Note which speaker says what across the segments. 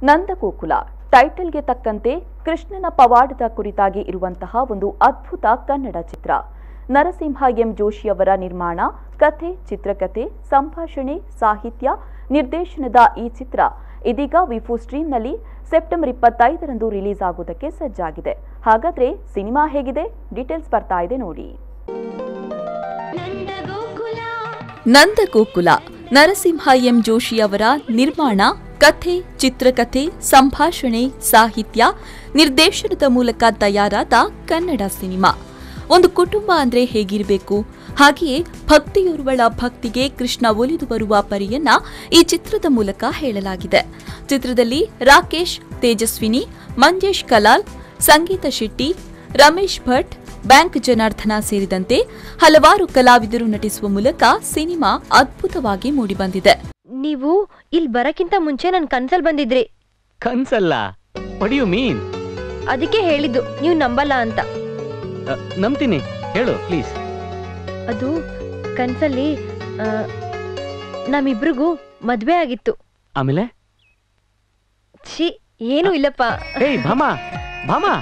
Speaker 1: ನಂದಗೋಕುಲ ಟೈಟಲ್ಗೆ ತಕ್ಕಂತೆ ಕೃಷ್ಣನ ಪವಾಡದ ಕುರಿತಾಗಿ ಇರುವಂತಹ ಒಂದು ಅದ್ಭುತ ಕನ್ನಡ ಚಿತ್ರ. ನರಸಿಂಹ ಎಂ ಜೋಶಿ ಅವರ ನಿರ್ಮಾಣ, ಕಥೆ, ಚಿತ್ರಕಥೆ, ಸಂಭಾಷಣೆ, ಸಾಹಿತ್ಯ, ನಿರ್ದೇಶನದ ಈ ಚಿತ್ರ ಇದೀಗ ವಿಫೋ ಸ್ಟ್ರೀಮ್ನಲ್ಲಿ ಸೆಪ್ಟೆಂಬರ್ 25ರಂದು ರಿಲೀಸ್ ಆಗುವುದಕ್ಕೆ ಸಜ್ಜಾಗಿದೆ. ಹಾಗಾದ್ರೆ ಸಿನಿಮಾ ಹೇಗಿದೆ? ಡೀಟೇಲ್ಸ್ ಬರ್ತಾ ಇದೆ ನೋಡಿ. ನಂದಗೋಕುಲ ನರಸಿಂಹ ಎಂ ಜೋಶಿ ಅವರ ನಿರ್ಮಾಣ, ಕಥೆ, ಚಿತ್ರಕಥೆ, ಸಂಭಾಷಣೆ, ಸಾಹಿತ್ಯ, ನಿರ್ದೇಶನದ ಮೂಲಕ ತಯಾರಾದ ಕನ್ನಡ ಸಿನಿಮಾ. ಒಂದು ಕುಟುಂಬ ಅಂದ್ರೆ ಹೇಗಿರಬೇಕು, ಹಾಗೆಯೇ ಭಕ್ತಿಯೋರ್ವಳ ಭಕ್ತಿಗೆ ಕೃಷ್ಣ ಒಲಿದು ಬರುವ ಪರಿಯನ್ನ ಈ ಚಿತ್ರದ ಮೂಲಕ ಹೇಳಲಾಗಿದೆ. ಚಿತ್ರದಲ್ಲಿ ರಾಕೇಶ್, ತೇಜಸ್ವಿನಿ, ಮಂಜೇಶ್ ಕಲಾಲ್, ಸಂಗೀತ ಶೆಟ್ಟಿ, ರಮೇಶ್ ಭಟ್, ಬ್ಯಾಂಕ್ ಜನಾರ್ದನ ಸೇರಿದಂತೆ ಹಲವಾರು ಕಲಾವಿದರು ನಟಿಸುವ ಮೂಲಕ ಸಿನಿಮಾ ಅದ್ಭುತವಾಗಿ ಮೂಡಿಬಂದಿದೆ.
Speaker 2: ನೀವು ಇಲ್ಲಿ ಬರಕ್ಕಿಂತ ಮುಂಚೆ ನನ್ನ ಕನ್ಸಲ್ ಬಂದಿದ್ರಿ.
Speaker 3: ಕನ್ಸಲ್ಲ? What do you mean?
Speaker 2: ಅದಕ್ಕೆ ಹೇಳಿದ್ದು ನೀವು ನಂಬಲ್ಲ ಅಂತ.
Speaker 3: ನಂಬ್ತೀನಿ, ಹೇಳು ಪ್ಲೀಸ್.
Speaker 2: ಅದು ಕನ್ಸಲ್ಲಿ ನಮ್ಮಿಬ್ರಿಗೂ ಮದ್ವೆ ಆಗಿತ್ತು.
Speaker 3: ಆಮೇಲೆ?
Speaker 2: ಛೀ, ಏನೂ ಇಲ್ಲಪ್ಪ.
Speaker 3: ಏಯ್ ಭಾಮಾ, ಭಾಮಾ,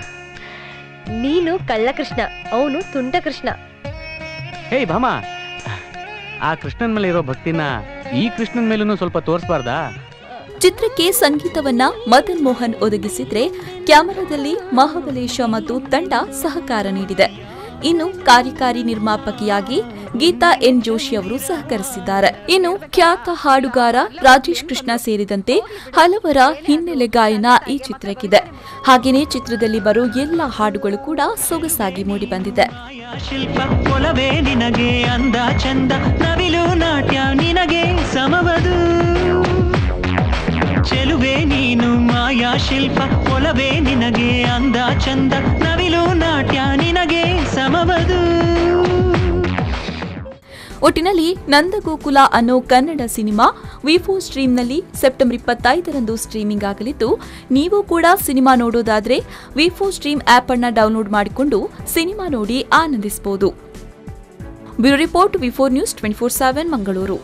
Speaker 2: ನೀನು ಕಳ್ಳ ಕೃಷ್ಣ, ಅವನು ತುಂಟ ಕೃಷ್ಣ.
Speaker 3: ಹೇಯ್ ಭಾಮಾ, ಆ ಕೃಷ್ಣನ್ ಮೇಲೆ ಇರೋ ಭಕ್ತಿನ ಈ ಕೃಷ್ಣನ್ ಮೇಲೂ ಸ್ವಲ್ಪ ತೋರಿಸಬಾರ್ದಾ?
Speaker 1: ಚಿತ್ರಕ್ಕೆ ಸಂಗೀತವನ್ನ ಮದನ್ ಮೋಹನ್ ಒದಗಿಸಿದ್ರೆ, ಕ್ಯಾಮರಾದಲ್ಲಿ ಮಹಾಬಲೇಶ ಮತ್ತು ತಂಡ ಸಹಕಾರ ನೀಡಿದೆ. ಇನ್ನು ಕಾರ್ಯಕಾರಿ ನಿರ್ಮಾಪಕಿಯಾಗಿ ಗೀತಾ ಎನ್ ಜೋಶಿ ಅವರು ಸಹಕರಿಸಿದ್ದಾರೆ. ಇನ್ನು ಖ್ಯಾತ ಹಾಡುಗಾರ ರಾಜೇಶ್ ಕೃಷ್ಣ ಸೇರಿದಂತೆ ಹಲವರ ಹಿನ್ನೆಲೆ ಗಾಯನ ಈ ಚಿತ್ರಕ್ಕಿದೆ. ಹಾಗೆಯೇ ಚಿತ್ರದಲ್ಲಿ ಬರೋ ಎಲ್ಲ ಹಾಡುಗಳು ಕೂಡ ಸೊಗಸಾಗಿ ಮೂಡಿಬಂದಿದೆ.
Speaker 4: ಶಿಲ್ಪ ಒಲವೇ ನಿನಗೆ ಅಂದ ಚಂದ, ನವಿಲು ನಾಟ್ಯ ನಿನಗೆ ಸಮವದು, ಚೆಲುವೆ ನೀನು ಮಾಯಾ ಶಿಲ್ಪ ಒಲವೇ ನಿನಗೆ ಅಂದ ಚಂದ, ನವಿಲು ನಾಟ್ಯ ನಿನಗೆ ಸಮವದು.
Speaker 1: ಒಟ್ಟಿನಲ್ಲಿ ನಂದಗೋಕುಲ ಅನ್ನೋ ಕನ್ನಡ ಸಿನಿಮಾ ವಿಫೋ ಸ್ಟ್ರೀಮ್ನಲ್ಲಿ ಸೆಪ್ಟೆಂಬರ್ 25ರಂದು ಸ್ಟ್ರೀಮಿಂಗ್ ಆಗಲಿದ್ದು, ನೀವು ಕೂಡ ಸಿನಿಮಾ ನೋಡೋದಾದ್ರೆ ವಿಫೋ ಸ್ಟ್ರೀಮ್ ಆಪ್ ಅನ್ನ ಡೌನ್ಲೋಡ್ ಮಾಡಿಕೊಂಡು ಸಿನಿಮಾ ನೋಡಿ ಆನಂದಿಸಬಹುದು. Bureau report, ವಿಫೋ news 24/7 Mangaluru.